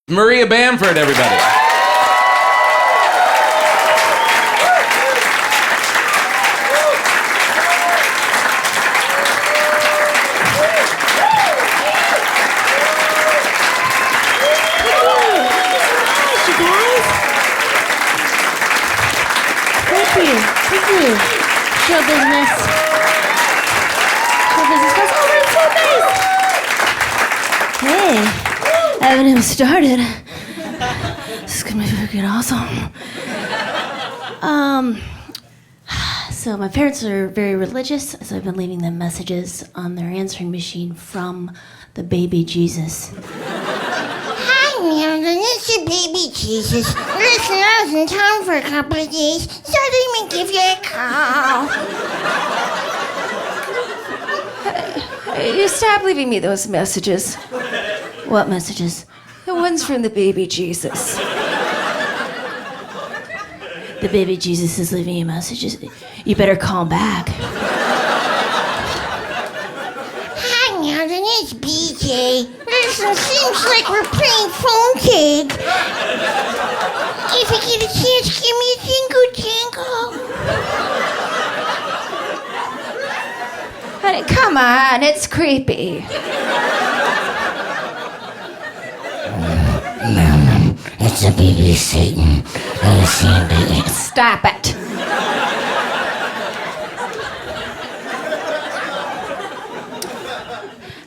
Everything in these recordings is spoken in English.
Maria Bamford, everybody. Show business. Show business goes over to full face. Hey, I haven't even started. This is gonna be freaking awesome. So my parents are very religious, so I've been leaving them messages on their answering machine from the baby Jesus. Hi, Mary, it's your baby Jesus. Listen, I was in town for a couple of days, so let me give you a call. You stop leaving me those messages. What messages? The ones from the baby Jesus. The baby Jesus is leaving you messages. You better call back. Hi, Mary, it's BJ. Listen, seems like we're playing phone tag. If you get a chance, give me a jingle. Honey, come on, it's creepy. Mom, it's a baby Satan. Stop it.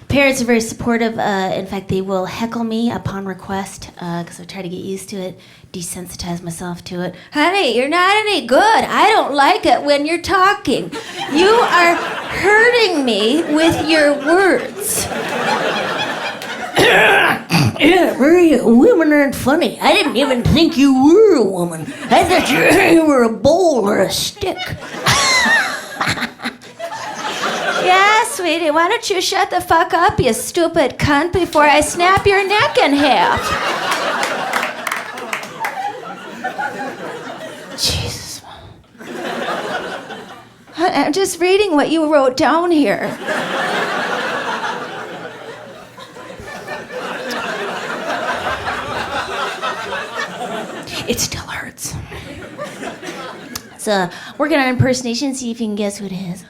Parents are very supportive. In fact, they will heckle me upon request because I try to get used to it, desensitize myself to it. Honey, you're not any good. I don't like it when you're talking. You are hurting me with your words. Yeah, Maria, women aren't funny. I didn't even think you were a woman. I thought you were a bowl or a stick. Yeah, sweetie, why don't you shut the fuck up, you stupid cunt, before I snap your neck in half? Jesus. I'm just reading what you wrote down here. It still hurts. So, working on impersonation, see if you can guess who it is.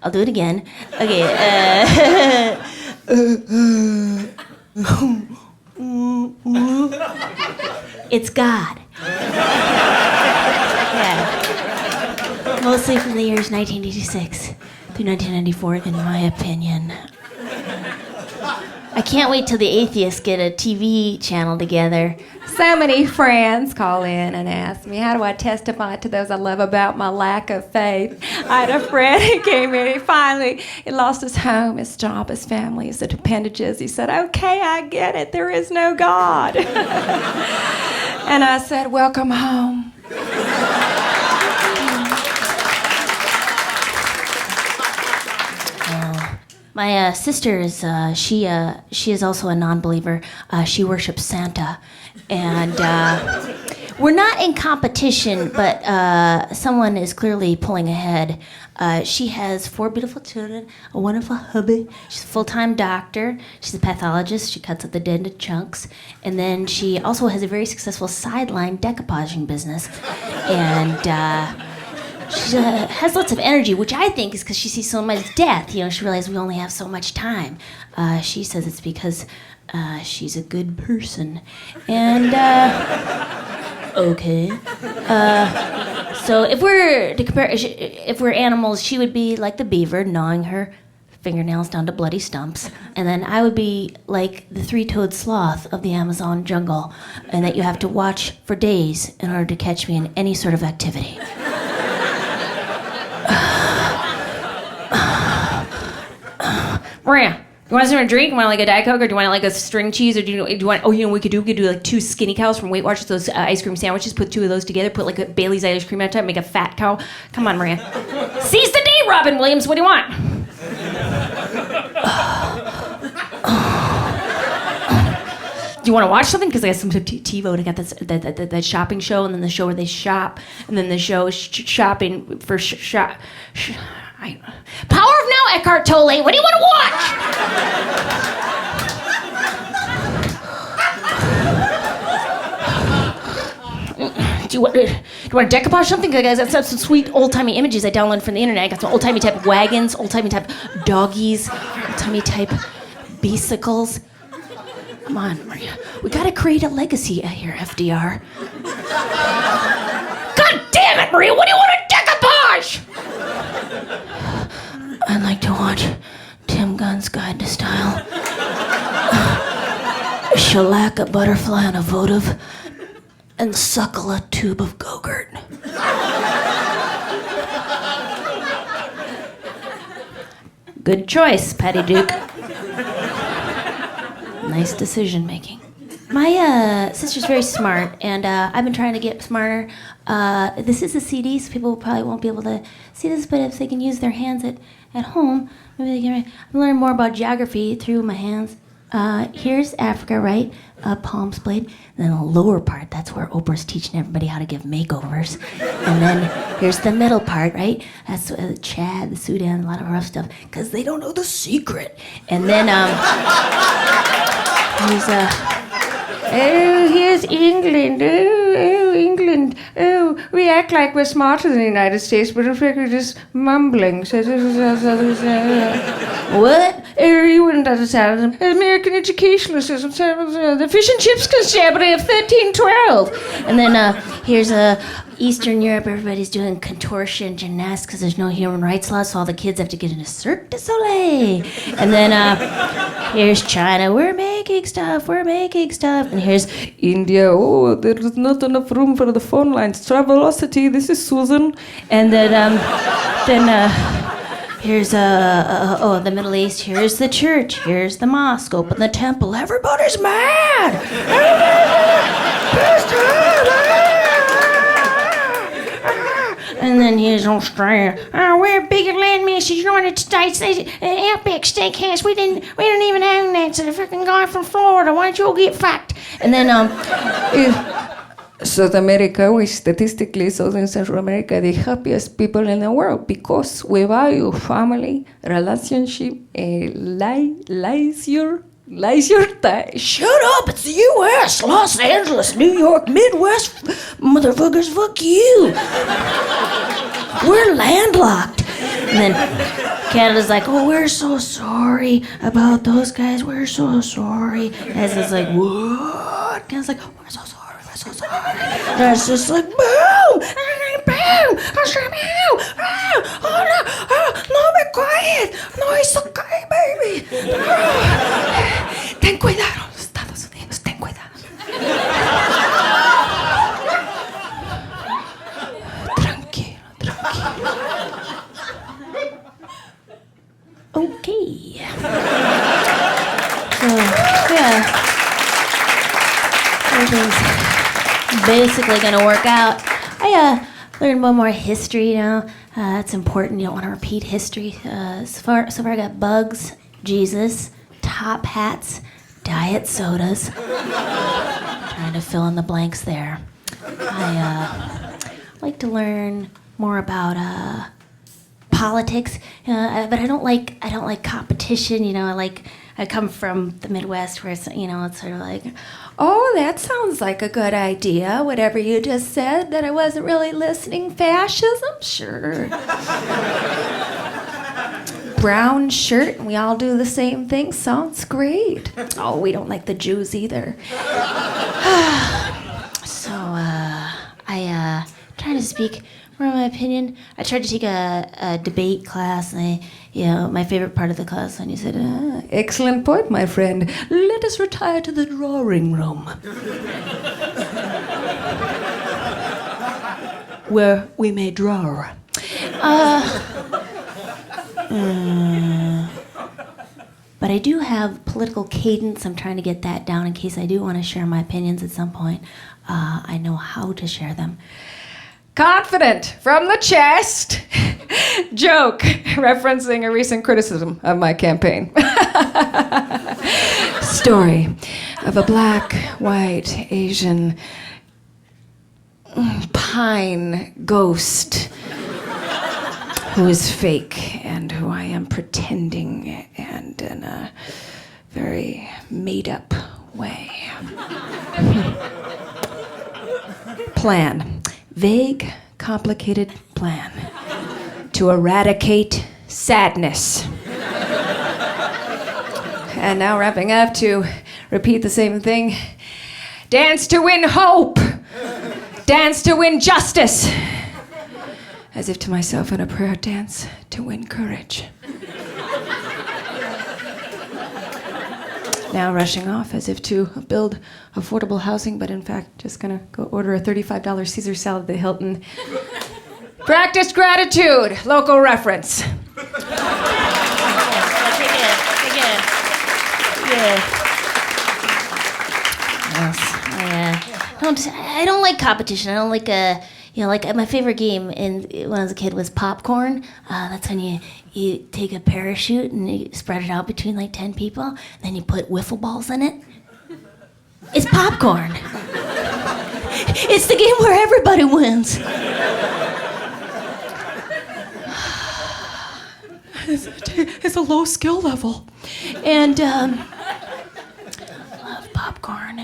I'll do it again. Okay. It's God. Yeah. Mostly from the years 1986 through 1994, in my opinion. I can't wait till the atheists get a TV channel together. So many friends call in and ask me, how do I testify to those I love about my lack of faith? I had a friend who came in, he lost his home, his job, his family, his appendages. He said, okay, I get it, there is no God. And I said, welcome home. My sister is, she is also a non-believer. She worships Santa. And we're not in competition, but someone is clearly pulling ahead. She has 4 beautiful children, a wonderful hubby. She's a full-time doctor. She's a pathologist. She cuts up the dead into chunks. And then she also has a very successful sideline decoupaging business. And she has lots of energy, which I think is because she sees so much death. You know, she realizes we only have so much time. She says it's because she's a good person. And, okay. So if we're to compare, if we're animals, she would be like the beaver, gnawing her fingernails down to bloody stumps. And then I would be like the 3-toed sloth of the Amazon jungle, and that you have to watch for days in order to catch me in any sort of activity. Maria, you want something to drink? You want like a Diet Coke, or do you want like a string cheese, or do you want? Oh, you know what we could do like 2 skinny cows from Weight Watchers, those ice cream sandwiches. Put 2 of those together. Put like a Bailey's ice cream on top. Make a fat cow. Come on, Maria. Seize the day, Robin Williams. What do you want? you want to watch something? Because I got some TiVo. I got this that shopping show, and then the show where they shop, and then the show shopping for Power of Now, Eckhart Tolle. What do you want to watch? Do you want to decoupage something? Guys, I've got some sweet old-timey images I downloaded from the internet. I got some old-timey type wagons, old-timey type doggies, old-timey type bicycles. Come on, Maria. We gotta create a legacy here, FDR. God damn it, Maria! What do you want to decoupage? I'd like to watch Tim Gunn's Guide to Style. Shellac a butterfly on a votive. And suckle a tube of Go-Gurt. Good choice, Patty Duke. Nice decision making. My sister's very smart, and I've been trying to get smarter. This is a CD, so people probably won't be able to see this, but if they can use their hands at home, maybe they can learn more about geography through my hands. Here's Africa, right? Palm splayed. And then the lower part, that's where Oprah's teaching everybody how to give makeovers. And then here's the middle part, right? That's Chad, the Sudan, a lot of rough stuff, because they don't know the secret. And then here's England. Oh, England. Oh, we act like we're smarter than the United States, but in fact we're just mumbling. What? You wouldn't understand. American educational system. The fish and chips constabulary of 1312. And then here's Eastern Europe. Everybody's doing contortion gymnastics because there's no human rights laws, so all the kids have to get in a Cirque du Soleil. And then here's China. We're making stuff. And here's India. Oh, there's not enough room for the phone lines. Travelocity. This is Susan. And then here's the Middle East. Here's the church. Here's the mosque. Open the temple. Everybody's mad. And then here's Australia. We're big land masses, United States, Outback Steakhouse. We didn't even own that. So the freaking guy from Florida, why don't you all get fucked? And then South America, which statistically South and Central America, the happiest people in the world because we value family, relationship, leisure time. Shut up! It's the U.S., Los Angeles, New York, Midwest, motherfuckers. Fuck you. We're landlocked. And then Canada's like, oh, we're so sorry about those guys. We're so sorry. As it's like, what? Canada's like, we're so sorry. And it's just like, boom! Boom! Oh, no! No, be quiet! No, it's okay, baby! Ten cuidado, Estados Unidos, ten cuidado. Tranquilo. Okay. So, yeah. Everything's basically gonna work out. I learned one more history, it's important. You don't want to repeat history. So far I got bugs, Jesus, top hats, diet sodas. Trying to fill in the blanks there. I like to learn more about politics, but I don't like competition. I come from the Midwest where it's sort of like, oh, that sounds like a good idea. Whatever you just said, that I wasn't really listening. Fascism, sure. Brown shirt, and we all do the same thing. Sounds great. Oh, we don't like the Jews either. So I try to speak more of my opinion. I tried to take a debate class, and my favorite part of the class, and you said, excellent point, my friend. Let us retire to the drawing room. Where we may draw. But I do have political cadence. I'm trying to get that down in case I do want to share my opinions at some point. I know how to share them. Confident from the chest. Joke referencing a recent criticism of my campaign. Story. of a black, white, Asian pine ghost who is fake and who I am pretending, and in a very made-up way. Plan. Vague, complicated plan to eradicate sadness. And now wrapping up to repeat the same thing. Dance to win hope. Dance to win justice. As if to myself in a prayer, dance to win courage. Now rushing off as if to build affordable housing, but in fact just gonna go order a $35 Caesar salad at the Hilton. Practice gratitude, local reference. I don't like competition. I don't like like my favorite game when I was a kid was popcorn. That's when you take a parachute and you spread it out between like 10 people, and then you put wiffle balls in it. It's popcorn. It's the game where everybody wins. It's a low skill level. And love popcorn.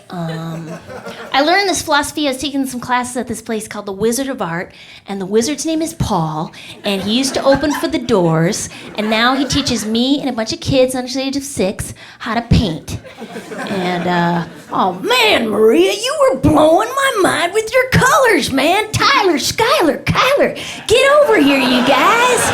I learned this philosophy. I was taking some classes at this place called the Wizard of Art, and the wizard's name is Paul, and he used to open for the doors, and now he teaches me and a bunch of kids under the age of 6 how to paint. And Oh man, Maria, you were blowing my mind with your colors, man. Tyler, Skylar, Kyler, get over here, you guys.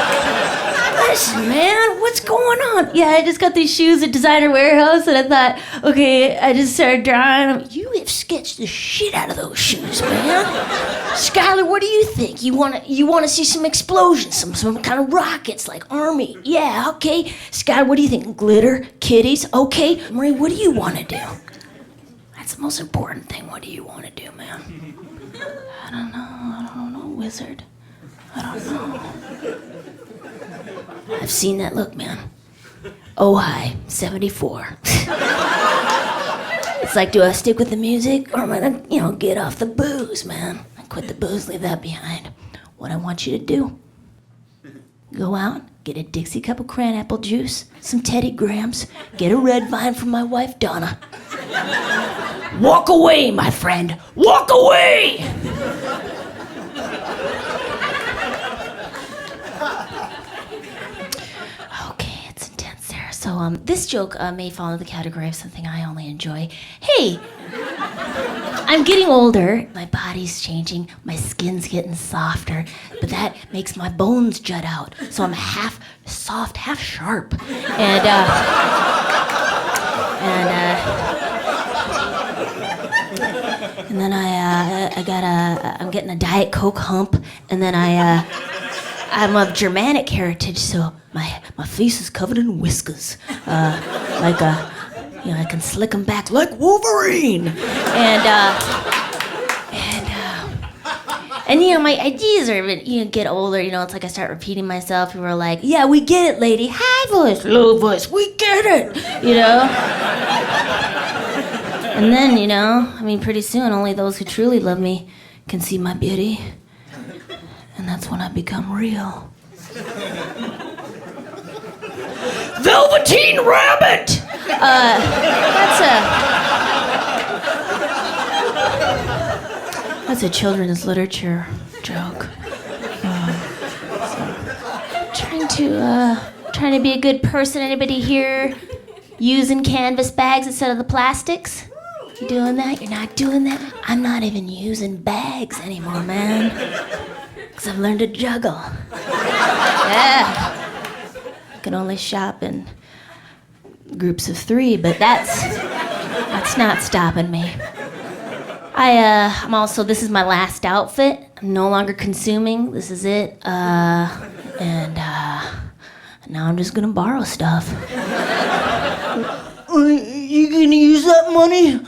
Listen, man, what's going on? yeah, I just got these shoes at Designer Warehouse, and I thought, okay, I just started drawing them. You have sketched the shit out of those shoes, man. Skylar, what do you think? You wanna see some explosions, some kind of rockets like Army? Yeah, okay. Skylar, what do you think? Glitter, kitties? Okay. Maria, what do you want to do? That's the most important thing. What do you want to do, man? I don't know, wizard. I don't know. I've seen that look, man. Oh, hi, 74. It's like, do I stick with the music or am I gonna, get off the booze, man? I quit the booze, leave that behind. What I want you to do, go out, get a Dixie cup of cranapple juice, some Teddy Grahams, get a red vine from my wife, Donna. Walk away, my friend. Walk away! Okay, it's intense there. So this joke may fall into the category of something I only enjoy. Hey, I'm getting older. My body's changing. My skin's getting softer, but that makes my bones jut out. So I'm half soft, half sharp. And then I'm getting a Diet Coke hump, and then I'm of Germanic heritage, so my face is covered in whiskers, I can slick them back like Wolverine, and my ideas are, get older, it's like I start repeating myself. People are like, yeah, we get it, lady. High voice, low voice, we get it, And then, pretty soon, only those who truly love me can see my beauty. And that's when I become real. Velveteen Rabbit! That's a children's literature joke. Trying to be a good person. Anybody here using canvas bags instead of the plastics? You doing that? You're not doing that? I'm not even using bags anymore, man. Because I've learned to juggle. Yeah. I can only shop in groups of 3, but that's not stopping me. I'm also, this is my last outfit. I'm no longer consuming. This is it. And now I'm just gonna borrow stuff. You gonna use that money?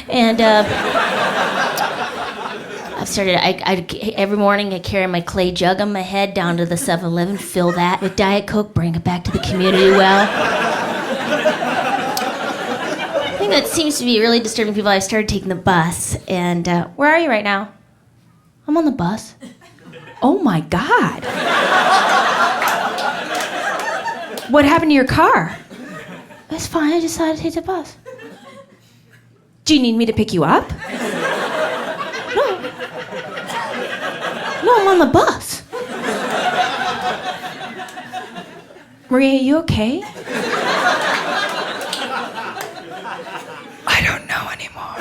And I've started, every morning I carry my clay jug on my head down to the 7-Eleven, fill that with Diet Coke, bring it back to the community well. I think that seems to be really disturbing people. I started taking the bus, and where are you right now? I'm on the bus. Oh my God. What happened to your car? It's fine, I decided to take the bus. Do you need me to pick you up? No, I'm on the bus. Maria, you okay? I don't know anymore.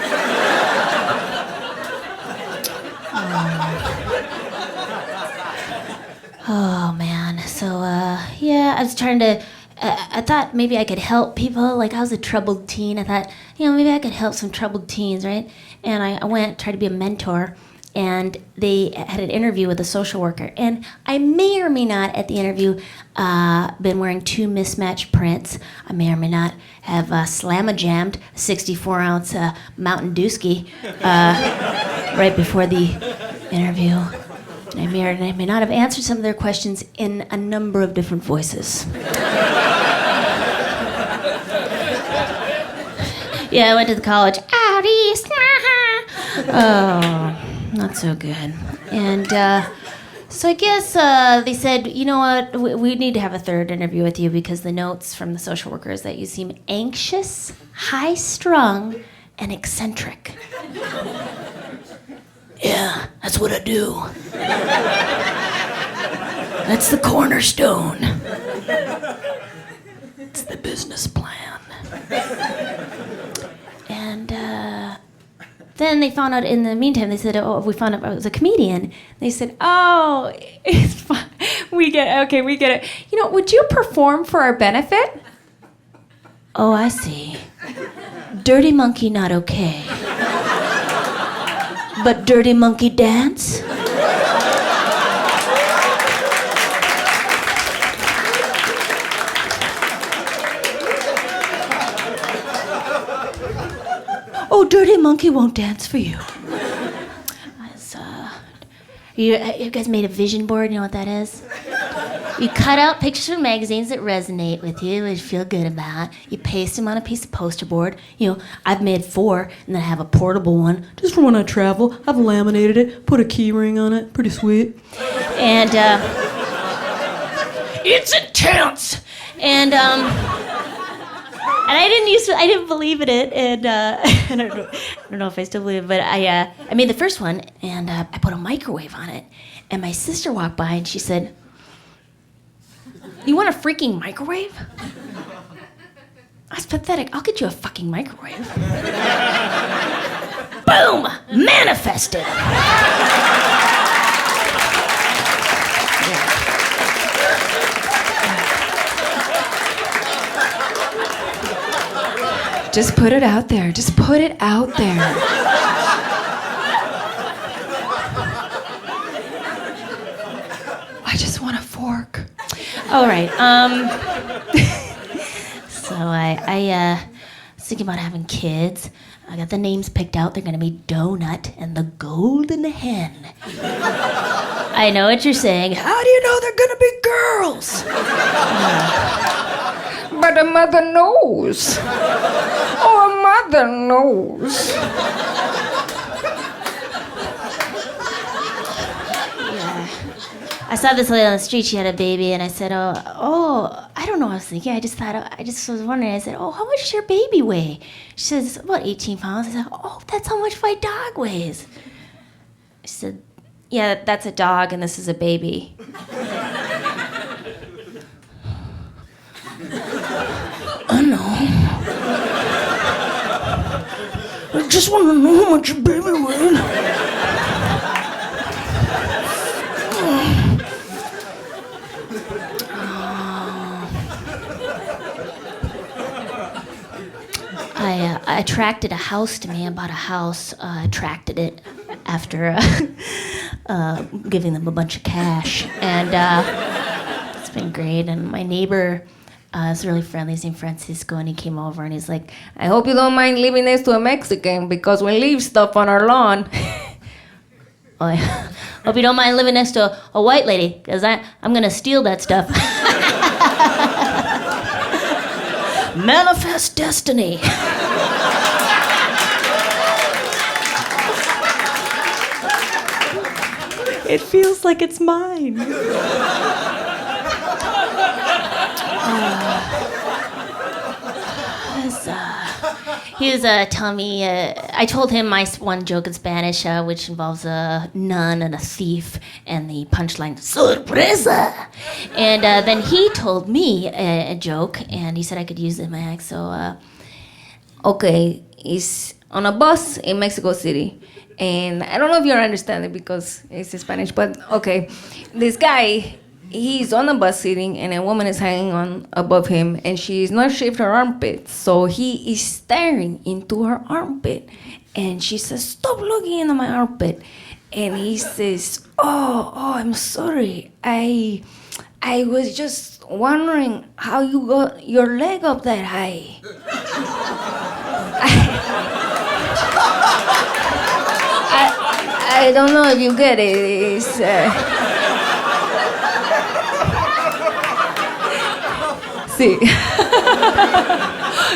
Oh man, so yeah, I was trying to, I thought maybe I could help people. Like, I was a troubled teen. I thought, maybe I could help some troubled teens, right? And I went, tried to be a mentor, and they had an interview with a social worker. And I may or may not, at the interview, been wearing 2 mismatched prints. I may or may not have slam-a-jammed a 64-ounce Mountain Dewski right before the interview. And I may or may not have answered some of their questions in a number of different voices. Yeah, I went to the college. Out east. Oh, not so good. And so I guess they said, you know what, we need to have a third interview with you because the notes from the social worker is that you seem anxious, high-strung, and eccentric. Yeah, that's what I do. That's the cornerstone. It's the business plan. And then they found out in the meantime, they said, we found out I was a comedian. They said, oh, it's fine. We get it. Would you perform for our benefit? Oh, I see. Dirty Monkey not okay. But Dirty Monkey dance? Oh, Dirty Monkey won't dance for you. You guys made a vision board? You know what that is? You cut out pictures from magazines that resonate with you, that you feel good about. You paste them on a piece of poster board. I've made 4, and then I have a portable one just for when I travel. I've laminated it, put a key ring on it. Pretty sweet. And It's intense! And I didn't believe in it, and I don't know if I still believe it, but I made the first one, and I put a microwave on it, and my sister walked by, and she said, "You want a freaking microwave?" I was pathetic. I'll get you a fucking microwave. Boom! Manifested! Just put it out there. Just put it out there. I just want a fork. All right. So I was thinking about having kids. I got the names picked out. They're gonna be Donut and the Golden Hen. I know what you're saying. How do you know they're gonna be girls? But a mother knows. Oh, a mother knows. Yeah. I saw this lady on the street. She had a baby, and I said, "Oh, I don't know what I was thinking. I just was wondering." I said, "Oh, how much does your baby weigh?" She says, "About 18 pounds." I said, "Oh, that's how much my dog weighs." She said, Yeah, that's a dog, and this is a baby. I know. I just want to know how much your baby weighed. I attracted a house to me. I bought a house. Attracted it after giving them a bunch of cash, and it's been great. And my neighbor is really friendly. He's named Francisco, and he came over and he's like, I hope you don't mind living next to a Mexican because we leave stuff on our lawn. I hope you don't mind living next to a white lady, because I'm gonna steal that stuff. Manifest destiny. It feels like it's mine. He was telling me, I told him my one joke in Spanish, which involves a nun and a thief, and the punchline, sorpresa! And then he told me a joke, and he said I could use it in my act, so, okay, he's on a bus in Mexico City, and I don't know if you understand it because it's Spanish, but okay, this guy, he's on the bus sitting, and a woman is hanging on above him, and she's not shaved her armpit, so he is staring into her armpit, and she says, "Stop looking into my armpit," and he says, "Oh, I'm sorry. I was just wondering how you got your leg up that high." I don't know if you get it. It's, Sí.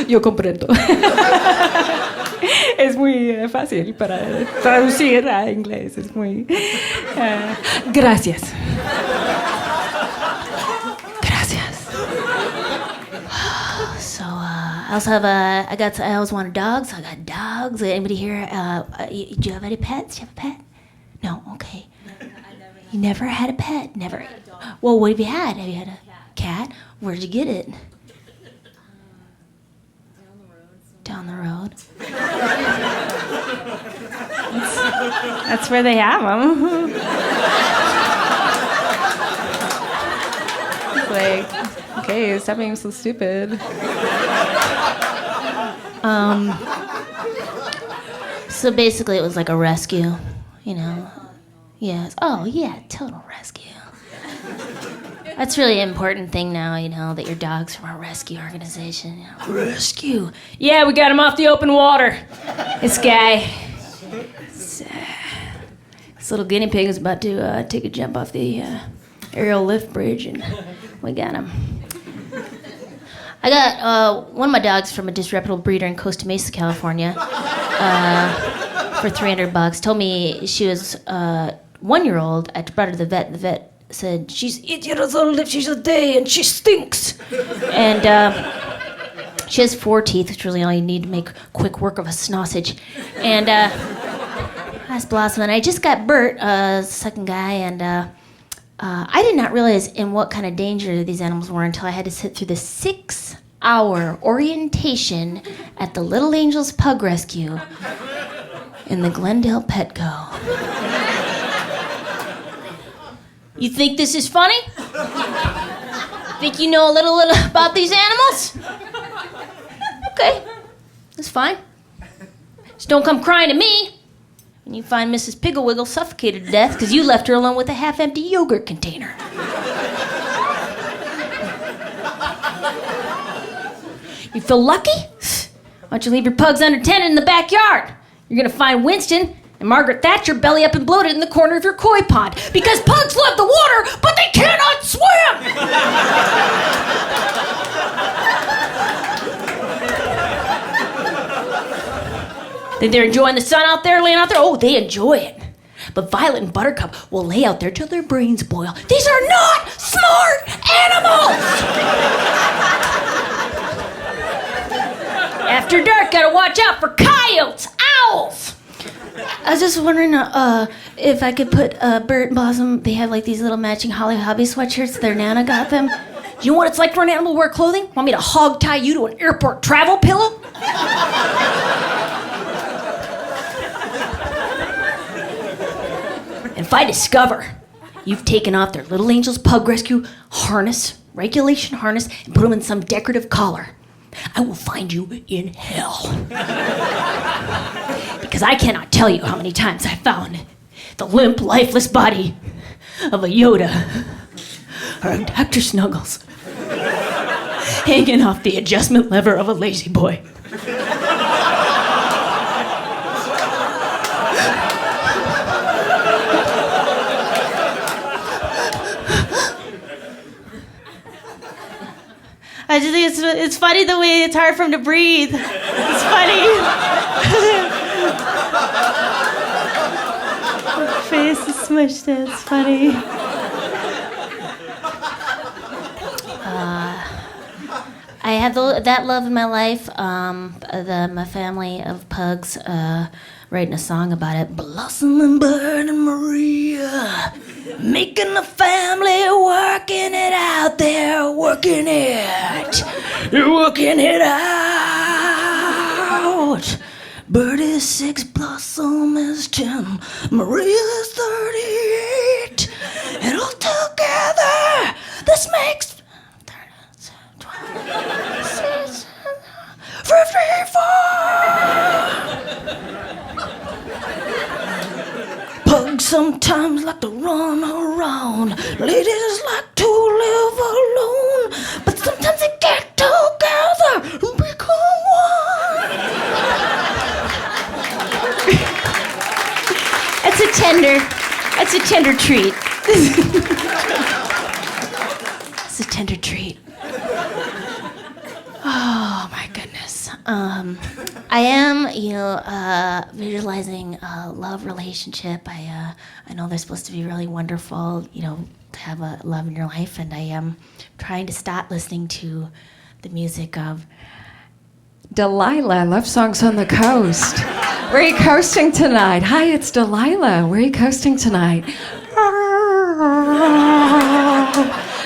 Yo comprendo. Es muy fácil para traducir a inglés. Es muy... gracias. Gracias. So, I also have I always wanted dogs. I got dogs. Anybody here, do you have any pets? Do you have a pet? No? Okay. You never had a pet? Never. Well, what have you had? Have you had a cat? Where'd you get it? Down the road. That's where they have them. It's like, okay, stop being so stupid. So basically, it was like a rescue, you know. Yes. Oh, yeah, total rescue. That's really an important thing now, you know, that your dog's from a rescue organization. You know. Rescue. Yeah, we got him off the open water. This guy. This little guinea pig is about to take a jump off the aerial lift bridge, and we got him. I got one of my dogs from a disreputable breeder in Costa Mesa, California, for $300. Told me she was 1-year-old. I brought her to the vet. The vet said, "She's 8 years old if she's a day, and she stinks." And she has 4 teeth, which is really all you need to make quick work of a sausage. And that's Blossom. And I just got Bert, second guy, and I did not realize in what kind of danger these animals were until I had to sit through the 6-hour orientation at the Little Angels Pug Rescue in the Glendale Petco. You think this is funny? Think you know a little about these animals? Okay, that's fine. Just don't come crying to me when you find Mrs. Pigglewiggle suffocated to death because you left her alone with a half-empty yogurt container. You feel lucky? Why don't you leave your pugs unattended in the backyard? You're gonna find Winston and Margaret Thatcher belly up and bloated in the corner of your koi pond because pugs love the water, but they cannot swim! Think they're enjoying the sun out there, laying out there? Oh, they enjoy it. But Violet and Buttercup will lay out there till their brains boil. These are not smart animals! After dark, gotta watch out for coyotes, owls! I was just wondering if I could put Bert and Blossom, they have like these little matching Holly Hobby sweatshirts their Nana got them. Do you know what it's like for an animal to wear clothing? Want me to hog tie you to an airport travel pillow? And if I discover you've taken off their Little Angels Pug Rescue harness, regulation harness, and put them in some decorative collar, I will find you in hell. Because I cannot tell you how many times I found the limp, lifeless body of a Yoda or a Dr. Snuggles hanging off the adjustment lever of a lazy boy. I just think it's funny the way it's hard for him to breathe. It's funny. Face is smushed. It's funny. I have that love in my life. My family of pugs writing a song about it. Blossoming Bird and Maria, making a family, working it out there, working it out. Bird is 6, Blossom is 10, Maria is 38, and all together this makes 54. Pugs sometimes like to run around. Ladies like to live alone. But sometimes they get together and become one. It's a tender treat. It's a tender treat. Oh my goodness. I am, visualizing a love relationship. I know they're supposed to be really wonderful, to have a love in your life, and I am trying to stop listening to the music of Delilah, Love Songs on the Coast. Where are you coasting tonight? Hi, it's Delilah. Where are you coasting tonight?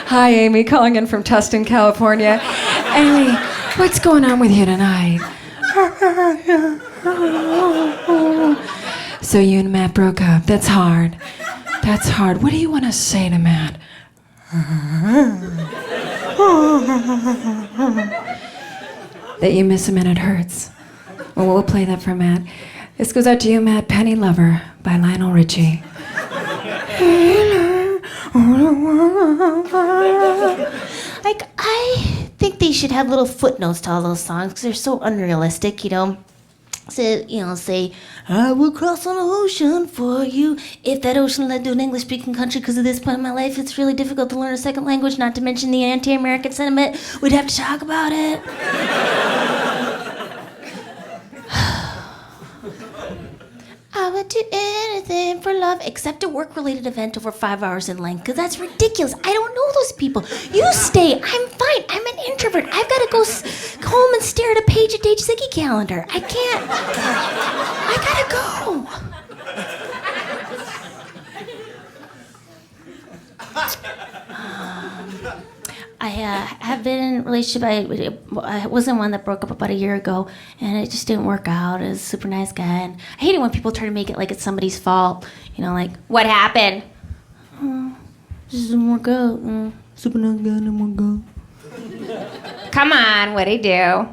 Hi, Amy, calling in from Tustin, California. Amy, what's going on with you tonight? So you and Matt broke up. That's hard. That's hard. What do you want to say to Matt? That you miss him and it hurts. Well, we'll play that for Matt. This goes out to you, Matt. Penny Lover by Lionel Richie. Like, I think they should have little footnotes to all those songs because they're so unrealistic, Say, I will cross an ocean for you. If that ocean led to an English-speaking country, because at this point in my life, it's really difficult to learn a second language, not to mention the anti-American sentiment. We'd have to talk about it. I would do anything for love except a work-related event over 5 hours in length, because that's ridiculous. I don't know those people. You stay. I'm fine. I'm an introvert. I've got to go home and stare at a page-a-day Ziggy calendar. I can't. I gotta go. I have been in a relationship. I was in one that broke up about a year ago, and it just didn't work out. It was a super nice guy, and I hate it when people try to make it like it's somebody's fault. Like, what happened? Just didn't work out. Super nice guy, didn't work out. Come on, what'd he do?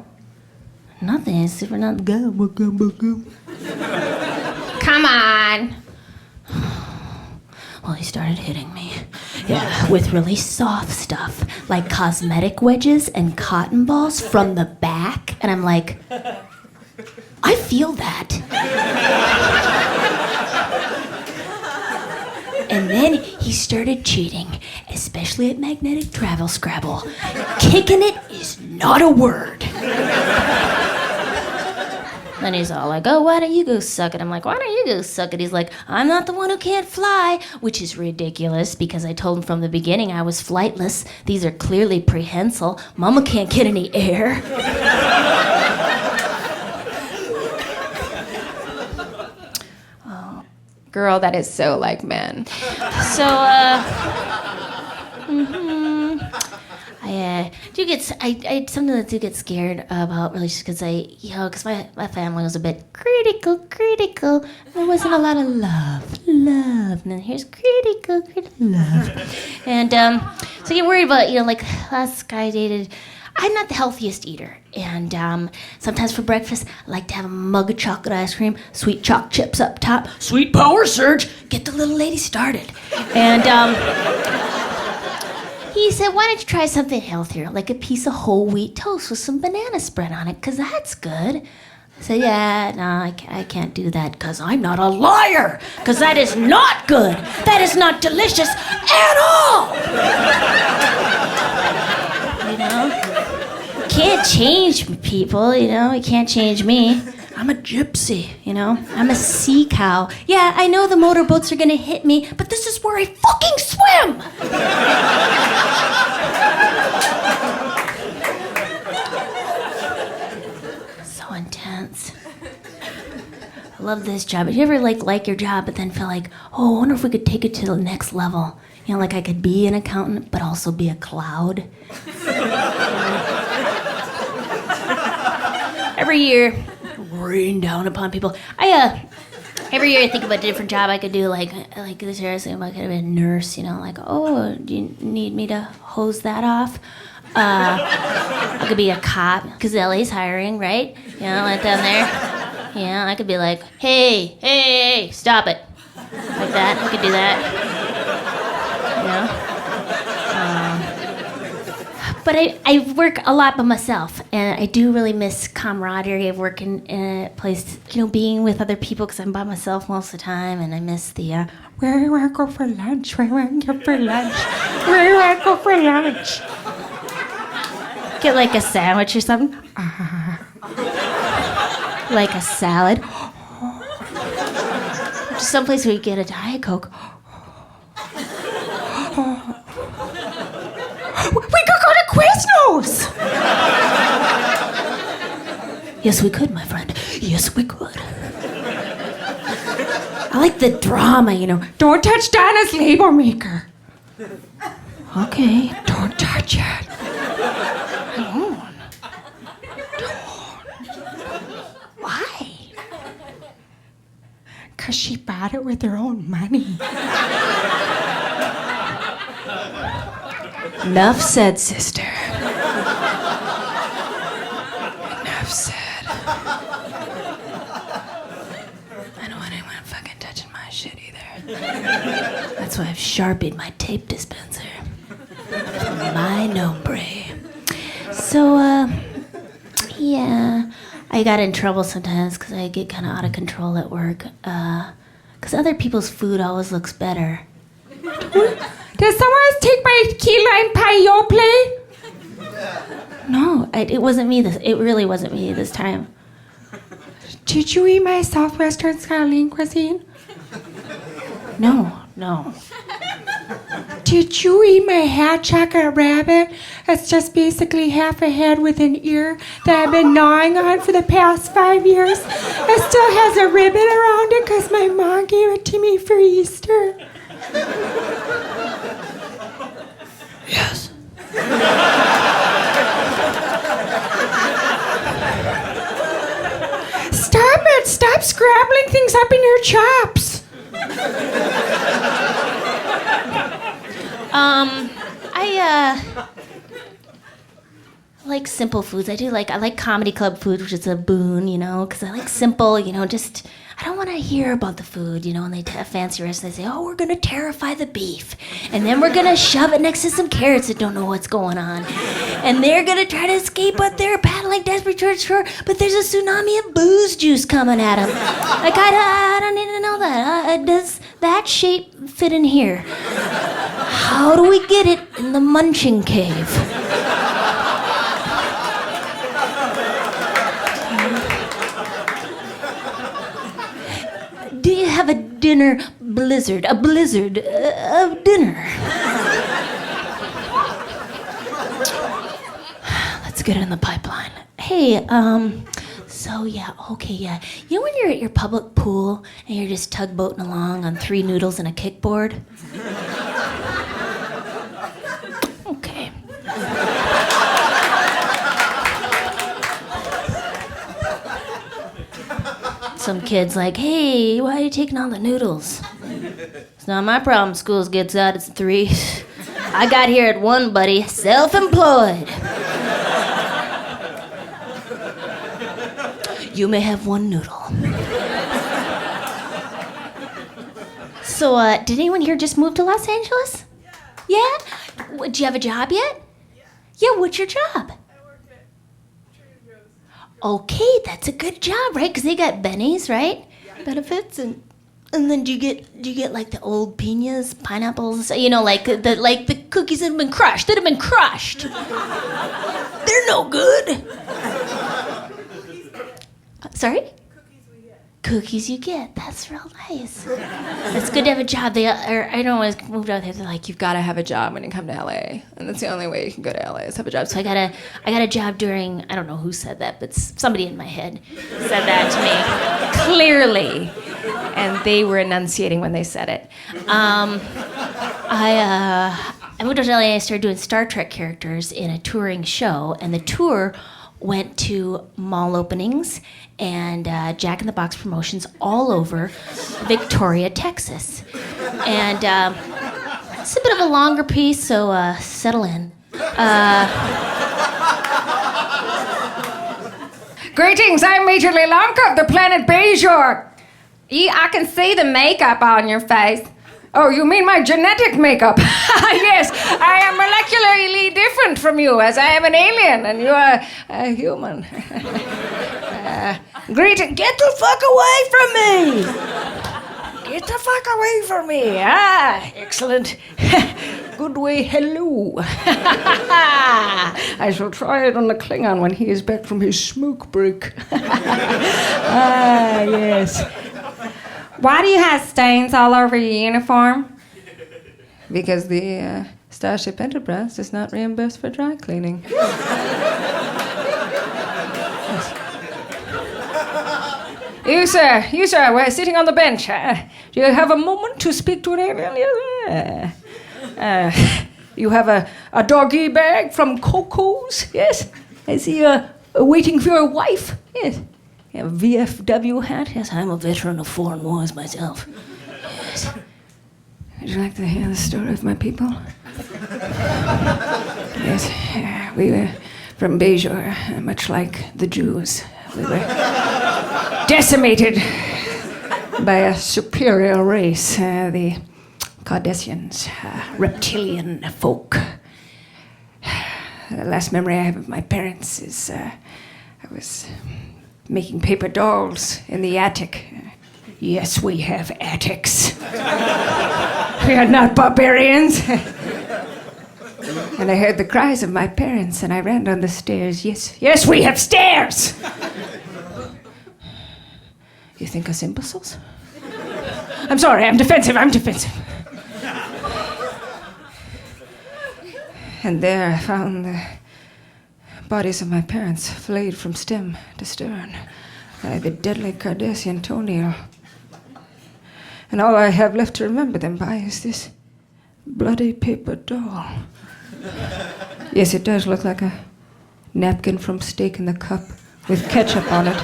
Nothing. It's super nice guy. Come on. Well, he started hitting me. Yeah, with really soft stuff, like cosmetic wedges and cotton balls from the back. And I'm like, I feel that. And then he started cheating, especially at Magnetic Travel Scrabble. Kicking it is not a word. Then he's all like, oh, why don't you go suck it? I'm like, why don't you go suck it? He's like, I'm not the one who can't fly, which is ridiculous because I told him from the beginning I was flightless. These are clearly prehensile. Mama can't get any air. Oh, girl, that is so like men. So, I sometimes do get scared about relationships because my family was a bit critical. There wasn't a lot of love, and then here's critical love, and so I get worried about like last guy I dated. I'm not the healthiest eater, and sometimes for breakfast I like to have a mug of chocolate ice cream, sweet choc chips up top, sweet power surge, get the little lady started, and. He said, why don't you try something healthier, like a piece of whole wheat toast with some banana spread on it, because that's good. I said, yeah, no, I can't do that, because I'm not a liar, because that is not good. That is not delicious at all. change people, you know? You can't change me. I'm a gypsy, you know? I'm a sea cow. Yeah, I know the motorboats are gonna hit me, but this is where I fucking swim! So intense. I love this job. You ever like your job, but then feel like, oh, I wonder if we could take it to the next level? You know, like I could be an accountant, but also be a cloud. Every year, rain down upon people. Every year I think about a different job I could do. Like this year I was thinking about I could be a nurse. You know, like, oh, do you need me to hose that off? I could be a cop because LA's hiring, right? You know, like down there. Yeah, I could be like, hey, stop it, like that. I could do that. You know. But I work a lot by myself, and I do really miss camaraderie of working in a place, you know, being with other people, because I'm by myself most of the time, and I miss the, where do you want to go for lunch? Where do you want to go for lunch? Where do you want to go for lunch? Get like a sandwich or something. Like a salad. Just someplace where you get a Diet Coke. We could go to Quiznos! Yes, we could, my friend. Yes, we could. I like the drama, you know. Don't touch Donna's label maker. Okay. Don't touch it. Don't. Why? Because she bought it with her own money. Enough said, sister. Enough said. I don't want anyone fucking touching my shit either. That's why I've sharpied my tape dispenser. My nombre. So, yeah. I got in trouble sometimes because I get kind of out of control at work. Because other people's food always looks better. Did someone else take my key lime paio plate? No, it wasn't me. It really wasn't me this time. Did you eat my Southwestern Skyline cuisine? No. Did you eat my hat chocolate rabbit? It's just basically half a head with an ear that I've been gnawing on for the past 5 years. It still has a ribbon around it because my mom gave it to me for Easter. Yes. Stop it! Stop scrabbling things up in your chops. I like simple foods. I like comedy club food, which is a boon, you know, because I like simple, you know, just, I don't want to hear about the food, you know, and they have fancy restaurants, they say, oh, we're going to terrify the beef, and then we're going to shove it next to some carrots that don't know what's going on, and they're going to try to escape, but they're paddling desperate towards shore, but there's a tsunami of booze juice coming at them. Like, I don't need to know that. Does that shape fit in here? How do we get it in the munching cave? Do you have a dinner blizzard? A blizzard of dinner. Let's get it in the pipeline. Hey, so yeah, okay, yeah. You know when you're at your public pool and you're just tugboating along on 3 noodles and a kickboard? Okay. Some kid's like, hey, why are you taking all the noodles? It's not my problem. School gets out at 3. I got here at 1, buddy. Self-employed. You may have 1 noodle. So, did anyone here just move to Los Angeles? Yeah? Do you have a job yet? Yeah, what's your job? Okay, that's a good job, right? Because they got bennies, right? Yeah. Benefits, and then do you get like the old piñas, pineapples, you know, like the cookies that have been crushed. They're no good. Sorry? Cookies you get. That's real nice. It's good to have a job. I don't always moved out there. They're like, You've got to have a job when you come to LA, and that's the only way you can go to LA is have a job. so I got a job during, I don't know who said that, but somebody in my head said that to me. Clearly, and they were enunciating when they said it. I moved out to LA. I started doing Star Trek characters in a touring show, and the tour went to mall openings and Jack in the Box promotions all over Victoria, Texas. And it's a bit of a longer piece, so settle in. Greetings, I'm Major Lelanka of the planet Bejor. I can see the makeup on your face. Oh, you mean my genetic makeup? Yes, I am molecularly different from you, as I am an alien and you are a human. Greeting. Get the fuck away from me! Get the fuck away from me! Excellent. Good way, hello. I shall try it on the Klingon when he is back from his smoke break. Yes. Why do you have stains all over your uniform? Because the Starship Enterprise does not reimburse for dry cleaning. You, sir, we're sitting on the bench. Do you have a moment to speak to an alien? You have a doggy bag from Coco's? Yes. Is he waiting for your wife? Yes. You have a VFW hat? Yes, I'm a veteran of foreign wars myself. Yes. Would you like to hear the story of my people? Yes. We were from Bejor, much like the Jews. We were decimated by a superior race, the Cardassians, reptilian folk. The last memory I have of my parents is I was making paper dolls in the attic. Yes, we have attics. We are not barbarians. And I heard the cries of my parents, and I ran down the stairs. Yes, we have stairs! You think us imbeciles? I'm sorry, I'm defensive. And there I found the bodies of my parents flayed from stem to stern by the deadly Cardassian toenail. And all I have left to remember them by is this bloody paper doll. Yes, it does look like a napkin from Steak in the Cup with ketchup on it.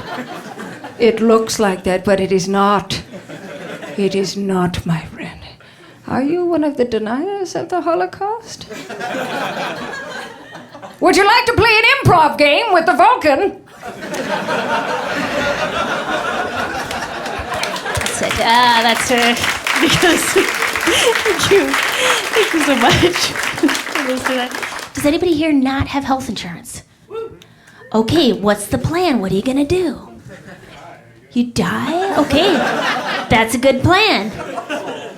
It looks like that, but it is not. It is not, my friend. Are you one of the deniers of the Holocaust? Would you like to play an improv game with the Vulcan? That's it. That's it. Because thank you so much. Does anybody here not have health insurance? Okay, what's the plan? What are you gonna do? You die? Okay, that's a good plan.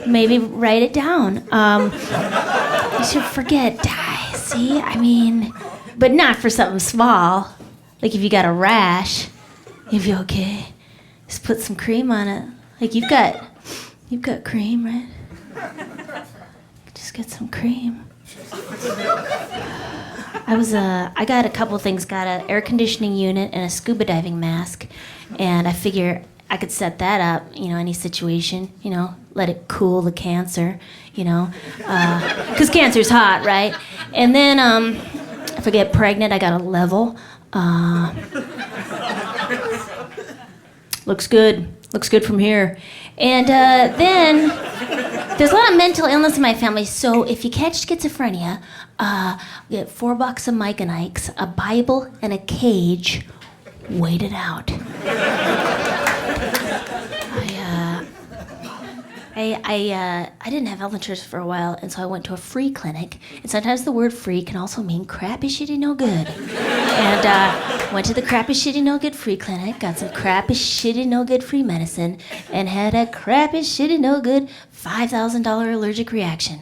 Maybe write it down. You should forget die. See, I mean, but not for something small. Like if you got a rash, you'd be okay. Just put some cream on it. Like you've got cream, right? Just get some cream. I got a couple things. Got an air conditioning unit and a scuba diving mask, and I figure I could set that up. Any situation. Let it cool the cancer. Because cancer's hot, right? And then if I get pregnant, I got a level. Looks good. Looks good from here. And then there's a lot of mental illness in my family, so if you catch schizophrenia, get $4 of Mike and Ike's, a Bible, and a cage. Wait it out. I didn't have health insurance for a while, and so I went to a free clinic. And sometimes the word free can also mean crappy, shitty, no good. And went to the crappy, shitty, no good free clinic, got some crappy, shitty, no good free medicine, and had a crappy, shitty, no good $5,000 allergic reaction.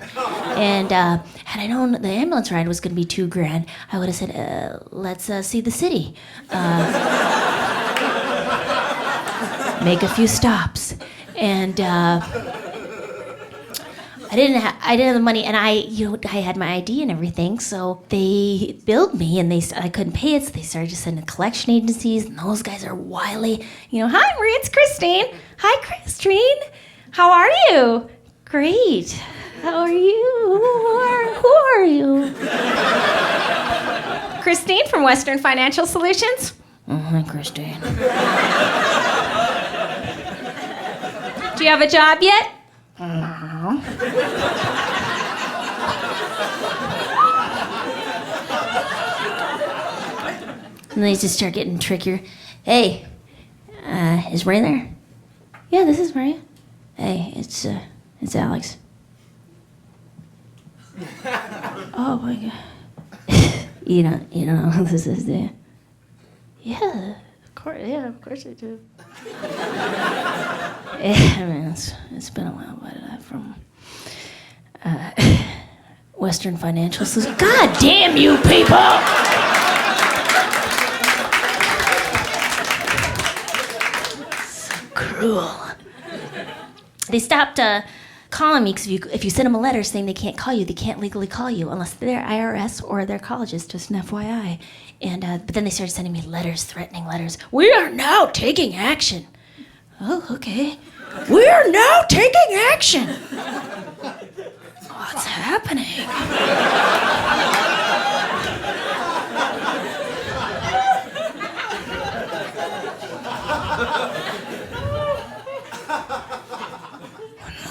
And had I known the ambulance ride was going to be $2,000, I would have said, let's see the city. Make a few stops. And I didn't have the money, and I had my ID and everything, so they billed me, and I couldn't pay it, so they started just sending collection agencies, and those guys are wily. Hi, Maria, it's Christine. Hi, Christine. How are you? Great. How are you? Who are you? Christine from Western Financial Solutions. Oh, hi, Christine. Do you have a job yet? No. And they just start getting trickier. Hey, is Maria there? Yeah, this is Maria. Hey, it's Alex. Oh my God. You don't know who this is, do you? Yeah, of course I do. I mean, it's been a while, but I'm from Western Financial Solutions. God damn you people! So cruel. They stopped calling me because if you send them a letter saying they can't call you, they can't legally call you unless they're IRS or they're colleges, just an FYI. And but then they started sending me letters, threatening letters. We are now taking action. Oh, okay. We are now taking action. What's happening?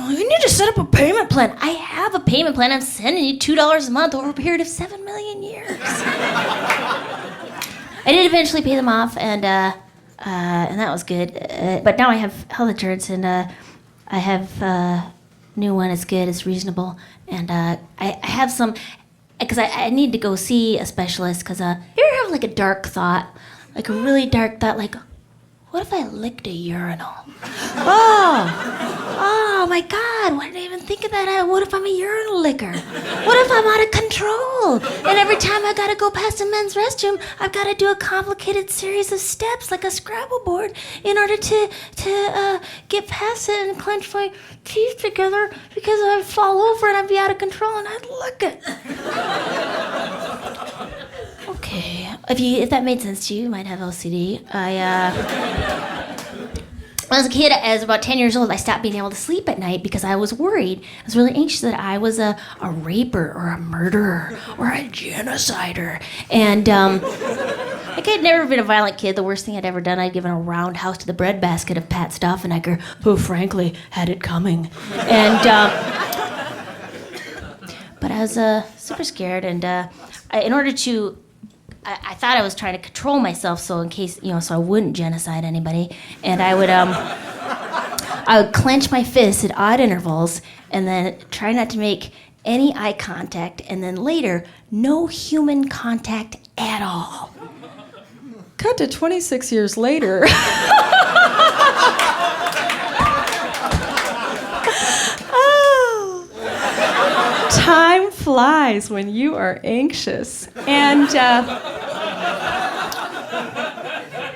You need to set up a payment plan. I have a payment plan. I'm sending you $2 a month over a period of 7 million years. I did eventually pay them off, and that was good. But now I have health insurance, and I have new one. It's good. It's reasonable, and I have some because I need to go see a specialist. Because you ever have like a dark thought, like a really dark thought, like, what if I licked a urinal? Oh my God, why did I even think of that? What if I'm a urinal licker? What if I'm out of control? And every time I gotta go past a men's restroom, I've gotta do a complicated series of steps like a Scrabble board in order to get past it and clench my teeth together because I'd fall over and I'd be out of control and I'd lick it. Okay, if that made sense to you, you might have OCD. When I was a kid, I was about 10 years old, I stopped being able to sleep at night because I was worried. I was really anxious that I was a raper or a murderer or a genocider. And like I'd never been a violent kid. The worst thing I'd ever done, I'd given a roundhouse to the breadbasket of Pat Stauffenegger, who frankly had it coming. And but I was super scared, and in order to I thought I was trying to control myself, so in case, so I wouldn't genocide anybody, and I would clench my fists at odd intervals, and then try not to make any eye contact, and then later, no human contact at all. Cut to 26 years later. Oh. Time flies when you are anxious. And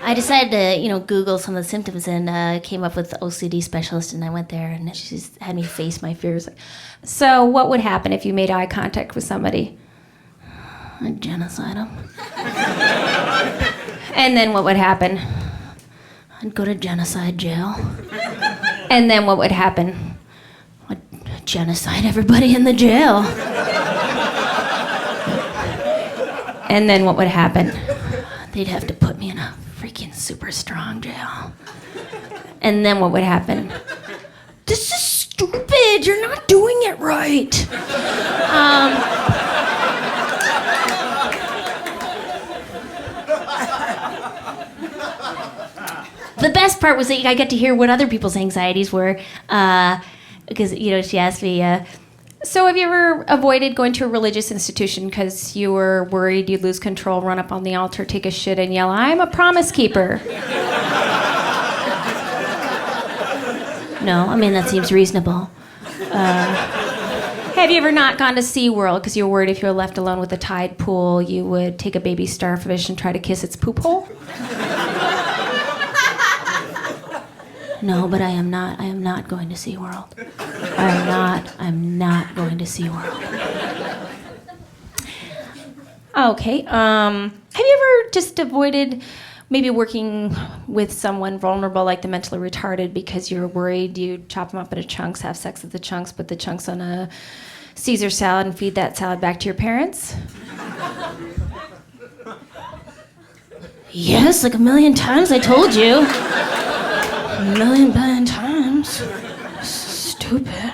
I decided to, Google some of the symptoms and came up with the OCD specialist, and I went there and she just had me face my fears. so what would happen if you made eye contact with somebody? I'd genocide them. And then what would happen? I'd go to genocide jail. And then what would happen? I'd genocide everybody in the jail. And then what would happen? They'd have to put me in a freaking super strong jail. And then what would happen? This is stupid. You're not doing it right. The best part was that I got to hear what other people's anxieties were, because she asked me. So have you ever avoided going to a religious institution because you were worried you'd lose control, run up on the altar, take a shit, and yell, "I'm a promise keeper"? No, I mean, that seems reasonable. Have you ever not gone to SeaWorld because you were worried if you were left alone with a tide pool, you would take a baby starfish and try to kiss its poop hole? No, but I am not going to SeaWorld. I'm not going to SeaWorld. Okay, have you ever just avoided maybe working with someone vulnerable like the mentally retarded because you're worried you'd chop them up into chunks, have sex with the chunks, put the chunks on a Caesar salad and feed that salad back to your parents? Yes, like 1,000,000 times, I told you. 1,000,000 times. Stupid.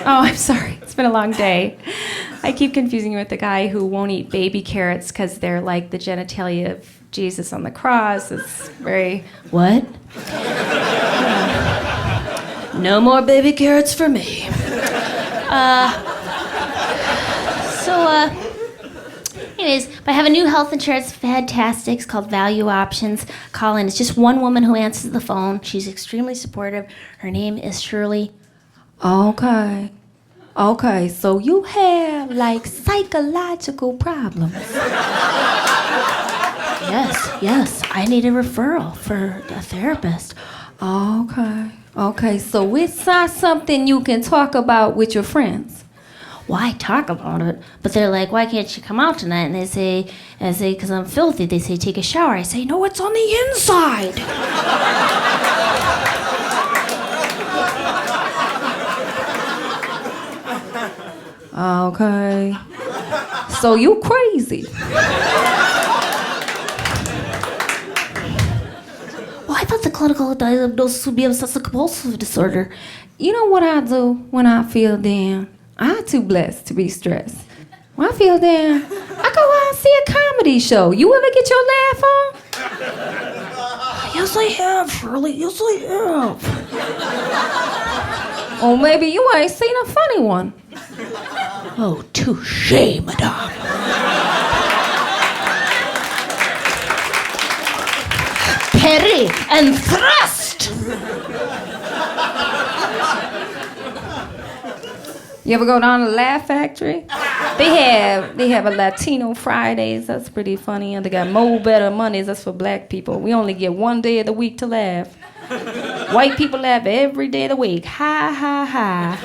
Oh, I'm sorry. It's been a long day. I keep confusing you with the guy who won't eat baby carrots because they're like the genitalia of Jesus on the cross. It's very... What? No more baby carrots for me. Anyways, but I have a new health insurance, fantastic. It's called Value Options. Call in. It's just one woman who answers the phone. She's extremely supportive. Her name is Shirley. Okay. Okay, so you have, like, psychological problems. Yes. I need a referral for a therapist. Okay, so it's not something you can talk about with your friends. Why talk about it? But they're like, why can't you come out tonight? And I say, because I'm filthy. They say, take a shower. I say, no, it's on the inside. Okay. So you crazy. Well, I thought the clinical diagnosis would be obsessive compulsive disorder. You know what I do when I feel down? I'm too blessed to be stressed. When I feel down, I go out and see a comedy show. You ever get your laugh on? Yes, I have, Shirley. Yes, I have. Or maybe you ain't seen a funny one. Oh, touché, madame. Parry and thrust. You ever go down to Laugh Factory? They have a Latino Fridays. That's pretty funny. And they got Mo Better Mondays. That's for black people. We only get one day of the week to laugh. White people laugh every day of the week. Ha, ha, ha.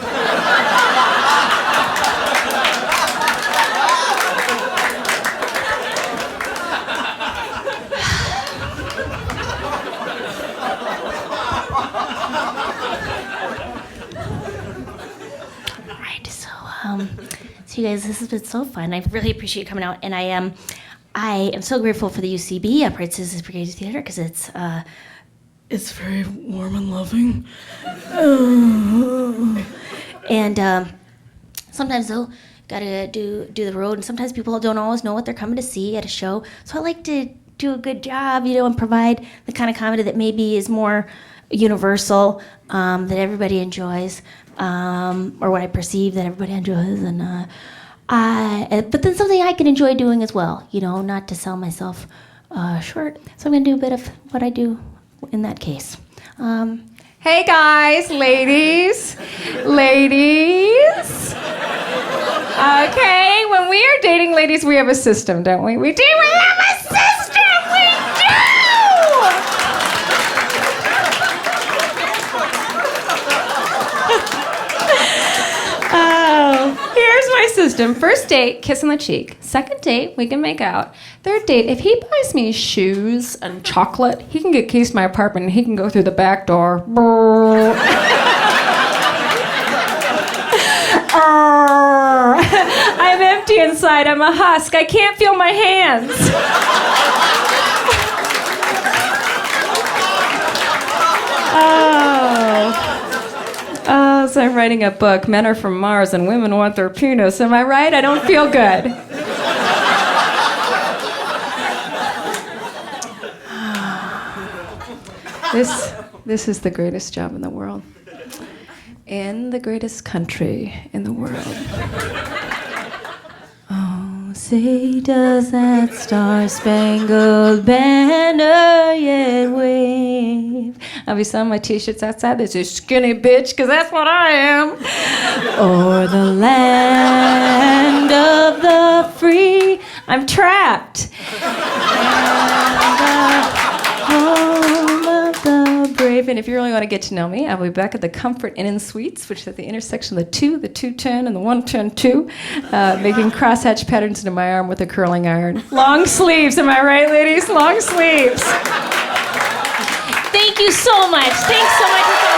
So you guys, this has been so fun. I really appreciate you coming out, and I am so grateful for the UCB, Upright Citizens Brigade Theatre, because it's very warm and loving. And sometimes though, gotta do the road, and sometimes people don't always know what they're coming to see at a show. So I like to do a good job, and provide the kind of comedy that maybe is more universal, that everybody enjoys. Or what I perceive that everybody enjoys, and but then something I can enjoy doing as well, not to sell myself short. So I'm gonna do a bit of what I do in that case. Hey guys, ladies. Okay, when we are dating ladies, we have a system, don't we? We have a system, we do! Here's my system. First date, kiss on the cheek. Second date, we can make out. Third date, if he buys me shoes and chocolate, he can get keys to my apartment and he can go through the back door. I'm empty inside. I'm a husk. I can't feel my hands. Oh, so I'm writing a book. Men are from Mars and women want their penis. Am I right? I don't feel good. This is the greatest job in the world. In the greatest country in the world. Oh, say, does that star-spangled banner yet wave? I'll be selling my t-shirts outside. This is skinny bitch, because that's what I am. O'er the land of the free. I'm trapped. Home of the brave. And if you really want to get to know me, I'll be back at the Comfort Inn and Suites, which is at the intersection of the 210, and the 110-2, making crosshatch patterns into my arm with a curling iron. Long sleeves, am I right, ladies? Long sleeves. Thank you so much. Thanks so much for coming.